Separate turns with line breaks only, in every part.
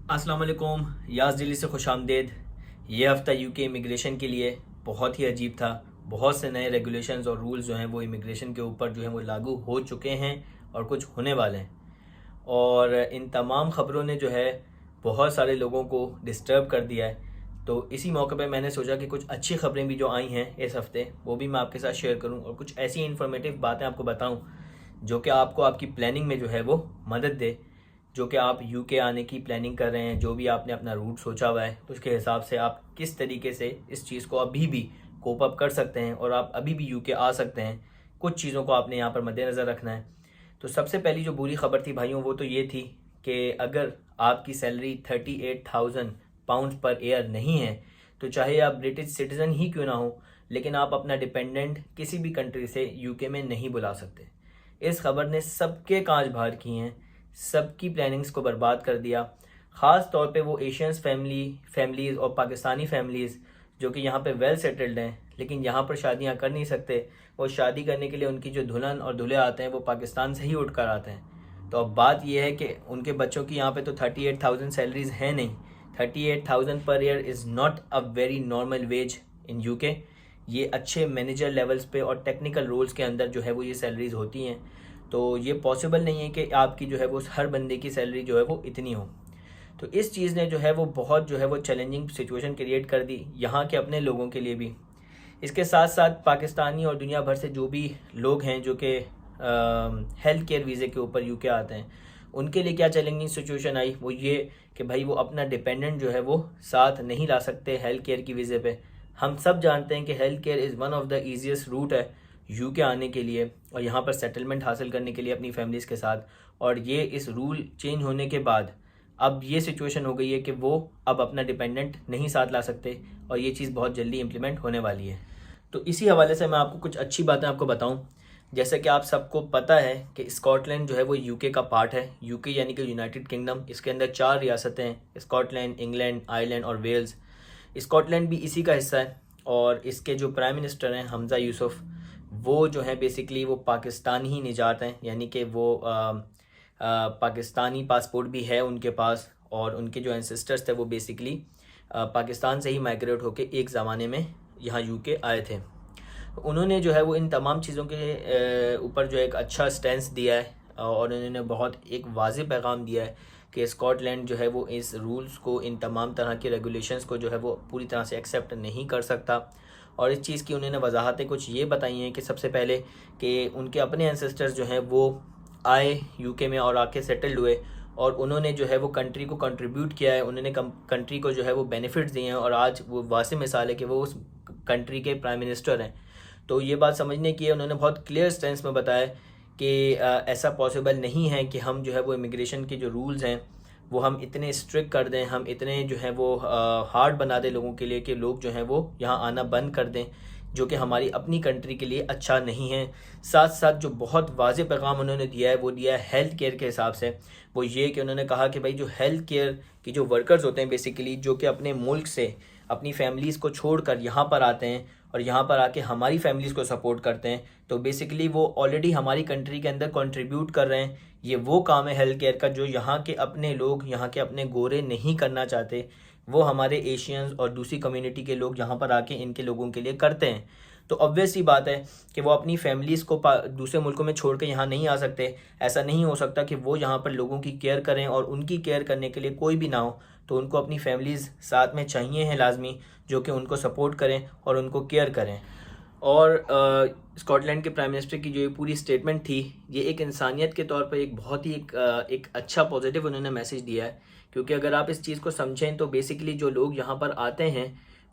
अस्सलाम वालेकुम। यास दिल्ली से खुश आमदेद। ये हफ़्ता यूके इमिग्रेशन के लिए बहुत ही अजीब था। बहुत से नए रेगुलेशंस और रूल्स जो हैं वो इमिग्रेशन के ऊपर जो हैं वो लागू हो चुके हैं और कुछ होने वाले हैं। और इन तमाम ख़बरों ने जो है बहुत सारे लोगों को डिस्टर्ब कर दिया है। तो इसी मौके पे मैंने सोचा कि कुछ अच्छी ख़बरें भी जो आई हैं इस हफ़्ते वो भी मैं आपके साथ शेयर करूं और कुछ ऐसी इन्फॉर्मेटिव बातें आपको बताऊं जो कि आपको आपकी प्लानिंग में जो है वो मदद दे। जो कि आप यूके आने की प्लानिंग कर रहे हैं, जो भी आपने अपना रूट सोचा हुआ है उसके हिसाब से आप किस तरीके से इस चीज़ को अभी भी कोप अप कर सकते हैं और आप अभी भी यूके आ सकते हैं। कुछ चीज़ों को आपने यहाँ पर मद्देनज़र रखना है। तो सबसे पहली जो बुरी खबर थी भाइयों वो तो ये थी कि अगर आपकी सैलरी 38,000 पाउंड पर ईयर नहीं है तो चाहे आप ब्रिटिश सिटीज़न ही क्यों ना हो, लेकिन आप अपना डिपेंडेंट किसी भी कंट्री से यूके में नहीं बुला सकते। इस खबर ने सबके कांच बाहर किए हैं, सबकी प्लानिंग्स को बर्बाद कर दिया। ख़ास तौर पे वो एशियंस फैमिलीज़ और पाकिस्तानी फैमिलीज़ जो कि यहाँ पे वेल सेटल्ड हैं लेकिन यहाँ पर शादियाँ कर नहीं सकते। वो शादी करने के लिए उनकी जो दुल्हन और दूल्हे आते हैं वो पाकिस्तान से ही उठ कर आते हैं। तो अब बात यह है कि उनके बच्चों की यहाँ पे तो 38,000 सैलरीज हैं नहीं। 38,000 per year is not a very normal ways in UK. ये अच्छे मैनेजर लेवल्स पे और टेक्निकल रोल्स के अंदर जो है वो ये सैलरीज होती हैं। तो ये पॉसिबल नहीं है कि आपकी जो है वो हर बंदे की सैलरी जो है वो इतनी हो। तो इस चीज़ ने जो है वो बहुत जो है वो चैलेंजिंग सिचुएशन क्रिएट कर दी यहाँ के अपने लोगों के लिए भी। इसके साथ साथ पाकिस्तानी और दुनिया भर से जो भी लोग हैं जो कि हेल्थ केयर वीज़े के ऊपर यूके आते हैं, उनके लिए क्या चैलेंजिंग सिचुएशन आई वो ये कि भाई वो अपना डिपेंडेंट जो है वो साथ नहीं ला सकते हेल्थ केयर की वीज़े पे। हम सब जानते हैं कि health care is one of the easiest route है यूके आने के लिए और यहाँ पर सेटलमेंट हासिल करने के लिए अपनी फैमिलीज़ के साथ। और ये इस रूल चेंज होने के बाद अब ये सिचुएशन हो गई है कि वो अब अपना डिपेंडेंट नहीं साथ ला सकते और ये चीज़ बहुत जल्दी इम्प्लीमेंट होने वाली है। तो इसी हवाले से मैं आपको कुछ अच्छी बातें आपको बताऊं। जैसे कि आप सबको पता है कि स्कॉटलैंड जो है वो यूके का पार्ट है। यूके यानी कि यूनाइटेड किंगडम, इसके अंदर 4 रियासतें हैं, स्कॉटलैंड, इंग्लैंड, आयरलैंड और वेल्स। स्कॉटलैंड भी इसी का हिस्सा है और इसके जो प्राइम मिनिस्टर हैं हमज़ा यूसुफ, वो जो है बेसिकली वो पाकिस्तानी ही निजात हैं, यानी कि वो पाकिस्तानी पासपोर्ट भी है उनके पास और उनके जो एंसेस्टर्स थे वो बेसिकली पाकिस्तान से ही माइग्रेट होके एक ज़माने में यहाँ यूके आए थे। उन्होंने जो है वो इन तमाम चीज़ों के ऊपर जो एक अच्छा स्टैंस दिया है और उन्होंने बहुत एक वाज़ेह पैगाम दिया है कि स्कॉटलैंड जो है वो इस रूल्स को, इन तमाम तरह के रेगुलेशंस को जो है वो पूरी तरह से एक्सेप्ट नहीं कर सकता। और इस चीज़ की उन्होंने वजाहतें कुछ ये बताई हैं कि सबसे पहले कि उनके अपने एंसेस्टर्स जो हैं वो आए यूके में और आके सेटल्ड हुए और उन्होंने जो है वो कंट्री को कंट्रीब्यूट किया है, उन्होंने कंट्री को जो है वो बेनिफिट्स दिए हैं और आज वो वाज़ेह मिसाल है कि वो उस कंट्री के प्राइम मिनिस्टर हैं। तो ये बात समझने की है, उन्होंने बहुत क्लियर स्टेंस में बताया कि ऐसा पॉसिबल नहीं है कि हम जो है वो इमिग्रेशन के जो रूल्स हैं वो हम इतने स्ट्रिक्ट कर दें, हम इतने जो है वो हार्ड बना दें लोगों के लिए कि लोग जो हैं वो यहाँ आना बंद कर दें, जो कि हमारी अपनी कंट्री के लिए अच्छा नहीं है। साथ साथ जो बहुत वाज़ेह पैगाम उन्होंने दिया है वो दिया है हेल्थ केयर के हिसाब से। वो ये कि उन्होंने कहा कि भाई जो हेल्थ केयर की जो वर्कर्स होते हैं बेसिकली, जो कि अपने मुल्क से अपनी फैमिलीज़ को छोड़कर यहाँ पर आते हैं और यहाँ पर आके हमारी फैमिलीज़ को सपोर्ट करते हैं, तो बेसिकली वो ऑलरेडी हमारी कंट्री के अंदर कंट्रीब्यूट कर रहे हैं। ये वो काम है हेल्थ केयर का जो यहाँ के अपने लोग, यहाँ के अपने गोरे नहीं करना चाहते, वो हमारे एशियंस और दूसरी कम्युनिटी के लोग यहाँ पर आके इनके लोगों के लिए करते हैं। तो ऑब्वियस सी बात है कि वो अपनी फैमिलीज़ को दूसरे मुल्कों में छोड़ के यहाँ नहीं आ सकते। ऐसा नहीं हो सकता कि वो यहाँ पर लोगों की केयर करें और उनकी केयर करने के लिए कोई भी ना हो, तो उनको अपनी फैमिलीज़ साथ में चाहिए हैं लाजमी, जो कि उनको सपोर्ट करें और उनको केयर करें। और स्कॉटलैंड के प्राइम मिनिस्टर की जो ये पूरी स्टेटमेंट थी, ये एक इंसानियत के तौर पर एक बहुत ही एक अच्छा पॉजिटिव उन्होंने मैसेज दिया है। क्योंकि अगर आप इस चीज़ को समझें तो बेसिकली जो लोग यहाँ पर आते हैं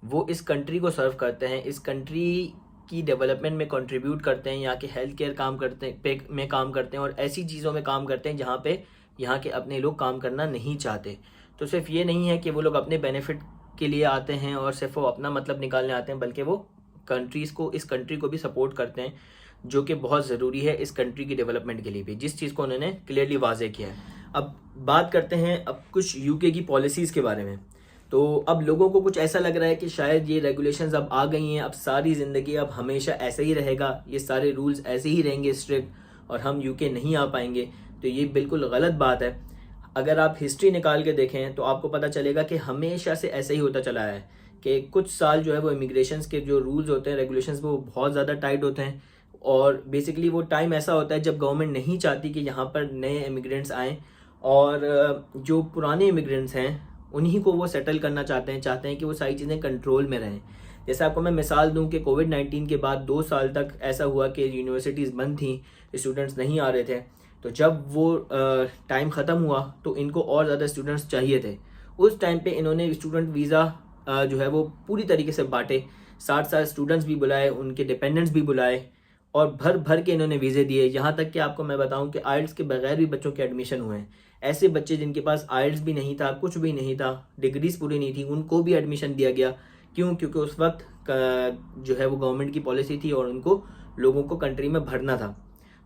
वो इस कंट्री को सर्व करते हैं, इस कंट्री की डेवलपमेंट में कंट्रीब्यूट करते हैं, यहाँ के हेल्थ केयर काम करते में काम करते हैं और ऐसी चीज़ों में काम करते हैं जहाँ पे यहाँ के अपने लोग काम करना नहीं चाहते। तो सिर्फ ये नहीं है कि वो लोग अपने बेनिफिट के लिए आते हैं और सिर्फ वो अपना मतलब निकालने आते हैं, बल्कि वो कंट्रीज़ को, इस कंट्री को भी सपोर्ट करते हैं, जो कि बहुत ज़रूरी है इस कंट्री की डेवलपमेंट के लिए भी, जिस चीज़ को उन्होंने क्लियरली वाज़ेह किया है। अब बात करते हैं अब कुछ यूके की पॉलिसीज़ के बारे में। तो अब लोगों को कुछ ऐसा लग रहा है कि शायद ये रेगुलेशंस अब आ गई हैं, अब सारी ज़िंदगी अब हमेशा ऐसे ही रहेगा, ये सारे रूल्स ऐसे ही रहेंगे स्ट्रिक्ट और हम यूके नहीं आ पाएंगे। तो ये बिल्कुल गलत बात है। अगर आप हिस्ट्री निकाल के देखें तो आपको पता चलेगा कि हमेशा से ऐसे ही होता चला है कि कुछ साल जो है वो इमिग्रेशन के जो रूल्स होते हैं, रेगुलेशंस, वो बहुत ज़्यादा टाइट होते हैं। और बेसिकली वो टाइम ऐसा होता है जब गवर्नमेंट नहीं चाहती कि यहाँ पर नए इमिग्रेंट्स आएँ, और जो पुराने इमिग्रेंट्स हैं उन्हीं को वो सेटल करना चाहते हैं कि वो सारी चीज़ें कंट्रोल में रहें। जैसे आपको मैं मिसाल दूं कि कोविड-19 के बाद 2 साल तक ऐसा हुआ कि यूनिवर्सिटीज़ बंद थी, स्टूडेंट्स नहीं आ रहे थे। तो जब वो टाइम ख़त्म हुआ तो इनको और ज़्यादा स्टूडेंट्स चाहिए थे। उस टाइम पे इन्होंने स्टूडेंट वीज़ा जो है वो पूरी तरीके से बाँटे, 60 स्टूडेंट्स भी बुलाए, उनके डिपेंडेंट्स भी बुलाए, और भर भर के इन्होंने वीज़े दिए। यहाँ तक कि आपको मैं बताऊं कि आइल्स के बगैर भी बच्चों के एडमिशन हुए हैं। ऐसे बच्चे जिनके पास आइल्स भी नहीं था, कुछ भी नहीं था, डिग्रीज पूरी नहीं थी, उनको भी एडमिशन दिया गया। क्यों? क्योंकि उस वक्त जो है वो गवर्नमेंट की पॉलिसी थी और उनको लोगों को कंट्री में भरना था।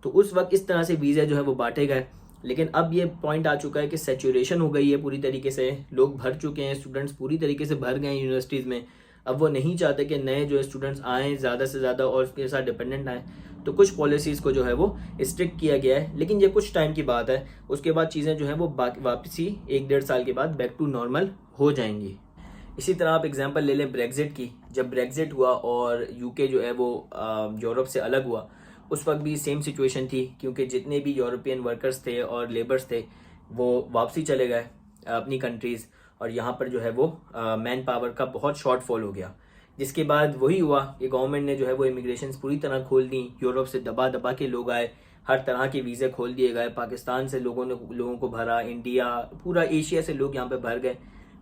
तो उस वक्त इस तरह से वीज़े जो है वो बांटे गए। लेकिन अब ये पॉइंट आ चुका है कि सैचुरेशन हो गई है पूरी तरीके से, लोग भर चुके हैं, स्टूडेंट्स पूरी तरीके से भर गए हैं यूनिवर्सिटीज़ में। अब वो नहीं चाहते कि नए जो स्टूडेंट्स आएँ ज़्यादा से ज़्यादा और उसके साथ डिपेंडेंट आएँ। तो कुछ पॉलिसीज़ को जो है वो स्ट्रिक्ट किया गया है, लेकिन ये कुछ टाइम की बात है। उसके बाद चीज़ें जो हैं वो वापसी 1-1.5 साल के बाद बैक टू नॉर्मल हो जाएंगी। इसी तरह आप एग्जांपल ले लें ब्रेग्जिट की। जब ब्रेग्जिट हुआ और यूके जो है वो यूरोप से अलग हुआ, उस वक्त भी सेम सिचुएशन थी, क्योंकि जितने भी यूरोपियन वर्कर्स थे और लेबर्स थे वो वापसी चले गए अपनी कंट्रीज़, और यहाँ पर जो है वो मैन पावर का बहुत शॉर्टफॉल हो गया। जिसके बाद वही हुआ कि गवर्नमेंट ने जो है वो इमिग्रेशन पूरी तरह खोल दी, यूरोप से दबा दबा के लोग आए, हर तरह के वीज़े खोल दिए गए, पाकिस्तान से लोगों को भरा, इंडिया, पूरा एशिया से लोग यहाँ पे भर गए।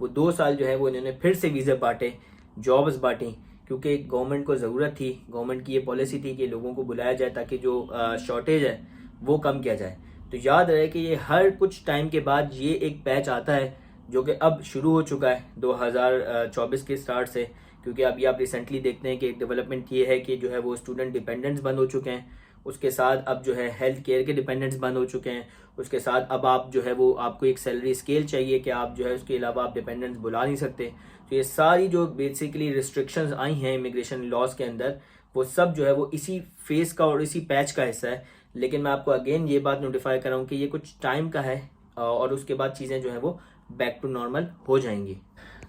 वो 2 साल जो है वो इन्होंने फिर से वीज़े बांटे, जॉब्स बांटी, क्योंकि गवर्नमेंट को ज़रूरत थी, गवर्नमेंट की ये पॉलिसी थी कि लोगों को बुलाया जाए ताकि जो शॉर्टेज है वो कम किया जाए। तो याद रहे कि ये हर कुछ टाइम के बाद ये एक पैच आता है, जो कि अब शुरू हो चुका है 2024 के स्टार्ट से। क्योंकि अभी आप रिसेंटली देखते हैं कि एक डेवलपमेंट ये है कि जो है वो स्टूडेंट डिपेंडेंट्स बंद हो चुके हैं, उसके साथ अब जो है हेल्थ केयर के डिपेंडेंट्स बंद हो चुके हैं, उसके साथ अब आप जो है वो आपको एक सैलरी स्केल चाहिए कि आप जो है उसके अलावा आप डिपेंडेंट्स बुला नहीं सकते। तो ये सारी जो बेसिकली रिस्ट्रिक्शंस आई हैं इमिग्रेशन लॉज के अंदर, वो सब जो है वो इसी फेस का और इसी पैच का हिस्सा है। लेकिन मैं आपको अगेन ये बात नोटिफाई कर रहा हूँ कि ये कुछ टाइम का है, और उसके बाद चीज़ें जो है वो बैक टू नॉर्मल हो जाएंगी।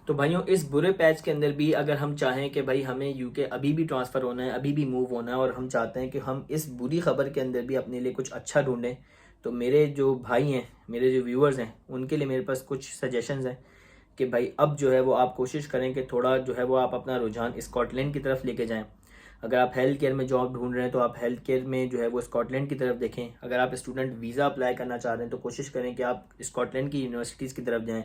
तो भाइयों, इस बुरे पैच के अंदर भी अगर हम चाहें कि भाई हमें यूके अभी भी ट्रांसफ़र होना है, अभी भी मूव होना है, और हम चाहते हैं कि हम इस बुरी खबर के अंदर भी अपने लिए कुछ अच्छा ढूंढें, तो मेरे जो भाई हैं, मेरे जो व्यूअर्स हैं, उनके लिए मेरे पास कुछ सजेशंस हैं कि भाई अब जो है वो आप कोशिश करें कि थोड़ा जो है वो आप अपना रुझान स्कॉटलैंड की तरफ लेके जाएं। अगर आप हेल्थ केयर में जॉब ढूंढ रहे हैं तो आप हेल्थ केयर में जो है वो स्कॉटलैंड की तरफ देखें। अगर आप स्टूडेंट वीज़ा अप्लाई करना चाह रहे हैं तो कोशिश करें कि आप स्कॉटलैंड की यूनिवर्सिटीज़ की तरफ जाएं,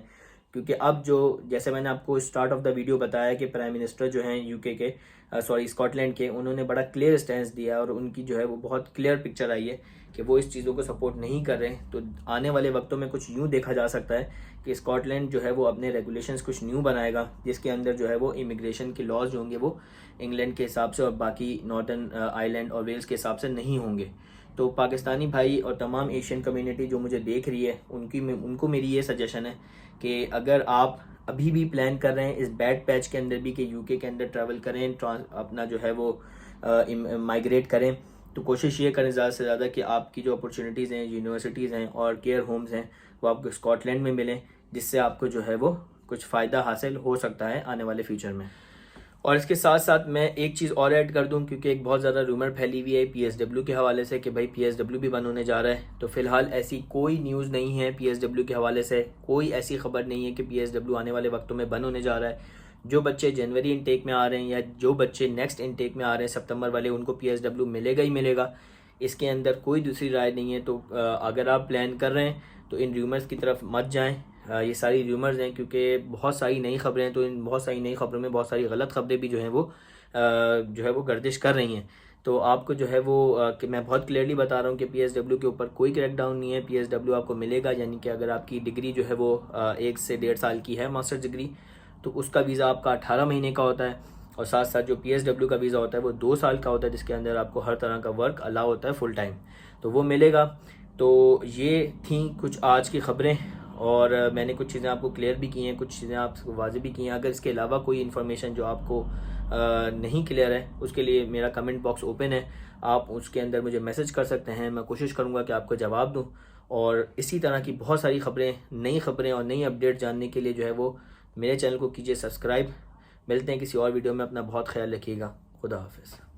क्योंकि अब जो जैसे मैंने आपको स्टार्ट ऑफ द वीडियो बताया कि प्राइम मिनिस्टर जो हैं यूके के स्कॉटलैंड के, उन्होंने बड़ा क्लियर स्टैंस दिया और उनकी जो है वो बहुत क्लियर पिक्चर आई है कि वो इस चीज़ों को सपोर्ट नहीं कर रहे। तो आने वाले वक्तों में कुछ यूँ देखा जा सकता है कि स्कॉटलैंड जो है वो अपने रेगुलेशंस कुछ न्यू बनाएगा, जिसके अंदर जो है वो इमिग्रेशन के लॉज जो होंगे वो इंग्लैंड के हिसाब से और बाकी नॉर्दर्न आइलैंड और वेल्स के हिसाब से नहीं होंगे। तो पाकिस्तानी भाई और तमाम एशियन कम्युनिटी जो मुझे देख रही है उनको मेरी ये सजेशन है कि अगर आप अभी भी प्लान कर रहे हैं इस बैड पैच के अंदर भी कि यूके के अंदर ट्रैवल करें, अपना जो है वो माइग्रेट करें, तो कोशिश ये करें ज़्यादा से ज़्यादा कि आपकी जो अपॉर्चुनिटीज़ हैं, यूनिवर्सिटीज़ हैं और केयर होम्स हैं वो आपको स्कॉटलैंड में मिलें, जिससे आपको जो है वो कुछ फ़ायदा हासिल हो सकता है आने वाले फ्यूचर में। और इसके साथ साथ मैं एक चीज़ और ऐड कर दूं, क्योंकि एक बहुत ज़्यादा रूमर फैली हुई है पीएसडब्ल्यू के हवाले से कि भाई पीएसडब्ल्यू भी बंद होने जा रहा है। तो फिलहाल ऐसी कोई न्यूज़ नहीं है पीएसडब्ल्यू के हवाले से, कोई ऐसी खबर नहीं है कि पीएसडब्ल्यू आने वाले वक्तों में बंद होने जा रहा है। जो बच्चे जनवरी इनटेक में आ रहे हैं या जो बच्चे नेक्स्ट इनटेक में आ रहे हैं सितंबर वाले, उनको पीएसडब्ल्यू मिलेगा ही मिलेगा, इसके अंदर कोई दूसरी राय नहीं है। तो अगर आप प्लान कर रहे हैं तो इन रूमर्स की तरफ मत जाएं। ये सारी रूमर्स हैं, क्योंकि बहुत सारी नई खबरें हैं, तो इन बहुत सारी नई खबरों में बहुत सारी गलत खबरें भी जो हैं वो गर्दिश कर रही हैं। तो आपको जो है वो कि मैं बहुत क्लियरली बता रहा हूँ कि पीएसडब्ल्यू के ऊपर कोई क्रैकडाउन नहीं है। पीएसडब्ल्यू आपको मिलेगा, यानी कि अगर आपकी डिग्री जो है वो 1 से 1.5 साल की है, मास्टर डिग्री, तो उसका वीज़ा आपका 18 महीने का होता है। और साथ साथ जो पीएसडब्ल्यू का वीज़ा होता है वो 2 साल का होता है, जिसके अंदर आपको हर तरह का वर्क अलाउ होता है फुल टाइम, तो वो मिलेगा। तो ये थी कुछ आज की खबरें, और मैंने कुछ चीज़ें आपको क्लियर भी की हैं, कुछ चीज़ें आपको वाज़ेह भी की हैं। अगर इसके अलावा कोई इन्फॉर्मेशन जो आपको नहीं क्लियर है, उसके लिए मेरा कमेंट बॉक्स ओपन है, आप उसके अंदर मुझे मैसेज कर सकते हैं, मैं कोशिश करूँगा कि आपको जवाब दूँ। और इसी तरह की बहुत सारी नई खबरें और नई अपडेट जानने के लिए जो है वो मेरे चैनल को कीजिए सब्सक्राइब। मिलते हैं किसी और वीडियो में, अपना बहुत ख्याल रखिएगा। खुदा हाफिज़।